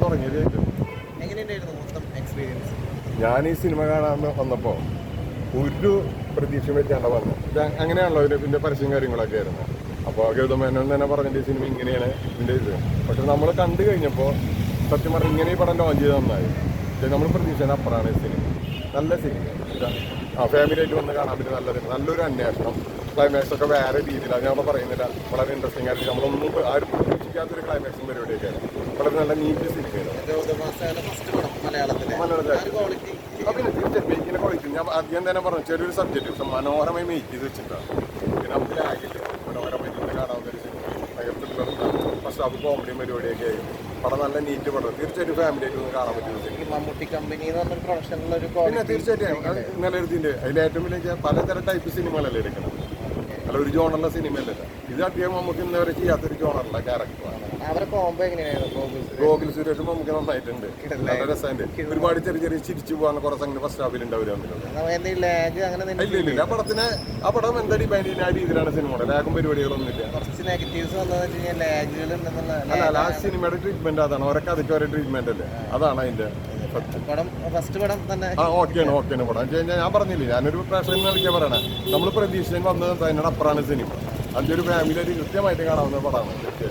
തുടങ്ങിയത്. ഞാൻ ഈ സിനിമ കാണാൻ വന്നപ്പോൾ ഒരു പ്രതീക്ഷ വെച്ചാണ്ട് വന്നു. അങ്ങനെയാണല്ലോ ഇതിൻ്റെ പരസ്യം കാര്യങ്ങളൊക്കെ ആയിരുന്നു. അപ്പോൾ ഗൗതം മേനോൻ തന്നെ പറഞ്ഞിട്ട് ഈ സിനിമ ഇങ്ങനെയാണ് ഇതിൻ്റെ ഇത്. പക്ഷെ നമ്മൾ കണ്ടു കഴിഞ്ഞപ്പോൾ സത്യം പറഞ്ഞാൽ ഇങ്ങനെ ഈ പടം ലോഞ്ച് ചെയ്ത് നന്നായി. നമ്മൾ പ്രതീക്ഷേനെ അപ്പുറമാണ് ഈ സിനിമ. നല്ല സിനിമ. ഫാമിലി ആയിട്ട് വന്ന് കാണാൻ പറ്റും. നല്ലൊരു അന്വേഷണം. ക്ലൈമാക്സ് ഒക്കെ വേറെ രീതിയിലാണ്. ഞാൻ പറയുന്നില്ല, വളരെ ഇൻട്രസ്റ്റിംഗ് ആയിട്ട് നമ്മളൊന്നും ആരും പ്രതീക്ഷിക്കാത്തൊരു ക്ലൈമാക്സും പരിപാടിയൊക്കെയാണ്. വളരെ നല്ല നീറ്റ് സിനിമയാണ്. പിന്നെ തീർച്ചയായും മേക്കിൻ്റെ ക്വാളിറ്റി ഞാൻ ആദ്യം തന്നെ പറഞ്ഞു, ചെറിയൊരു സബ്ജക്റ്റ് പക്ഷെ മനോഹരമായി മേക്ക് ചെയ്ത് വെച്ചിട്ടാണ്. പിന്നെ നമുക്ക് ലാഗില്ല, മനോഹരമായി നിന്ന് കാണാവുന്ന ഒരു സിനിമ. ഭയങ്കര ഫസ്റ്റ് ഹാഫ് കോമഡിയും പരിപാടിയൊക്കെ ആയി. പടം നല്ല നീറ്റ് പടം. തീർച്ചയായിട്ടും ഫാമിലി ആയിട്ട് ഒന്ന് കാണാൻ പറ്റും. മമ്മൂട്ടി കമ്പനി എന്ന് പറഞ്ഞൊരു പ്രൊഡക്ഷനിലൊരു പിന്നെ തീർച്ചയായിട്ടും നിലനിർത്തിൻ്റെ അതിലേറ്റവും പലതരം ടൈപ്പ് സിനിമകളല്ലേ എടുക്കണം. അല്ല ഒരു ജോണറുള്ള സിനിമയല്ലേ ഇത്. അധികം നമുക്ക് ഇന്നവരെ ചെയ്യാത്തൊരു ജോണറുള്ള ക്യാരക്ടറാണ്. അവരെ കോംബോ എങ്ങനെയായിരുന്നു? ഗോകുൽ സുരേഷും നമുക്ക് നന്നായിട്ടുണ്ട്. നല്ല രസമുണ്ട്. ഒരുപാട് ചെറിയ ചെറിയ ചിരിച്ചു പോകാൻ കുറേ സംഗതി ഫസ്റ്റ് ഹാഫിലുണ്ട് അവർ തമ്മിലുള്ള. ഇല്ല ആ പടം എന്താ ഡിപെൻഡ് ചെയ്യുന്ന ആ രീതിയിലാണ് സിനിമ. ലാഗും പരിപാടികളൊന്നും ഇല്ല. അല്ല ആ സിനിമയുടെ ട്രീറ്റ്മെന്റ് അതാണ്. അവരൊക്കെ അതൊക്കെ ഒരു ട്രീറ്റ്മെന്റ് അല്ലേ, അതാണ് അതിന്റെ ഓക്കെയാണ് പടം. ഞാൻ പറഞ്ഞില്ലേ, ഞാനൊരു പ്രേക്ഷകൻ കളിക്കാൻ പറയണേ, നമ്മൾ പ്രതീക്ഷിക്കാൻ വന്നത് അതിനോട് അപ്പുറമാണ് സിനിമ. അതിൻ്റെ ഒരു ഫാമിലി കൃത്യമായിട്ട് കാണാവുന്ന പടമാണ്. ഓക്കെ.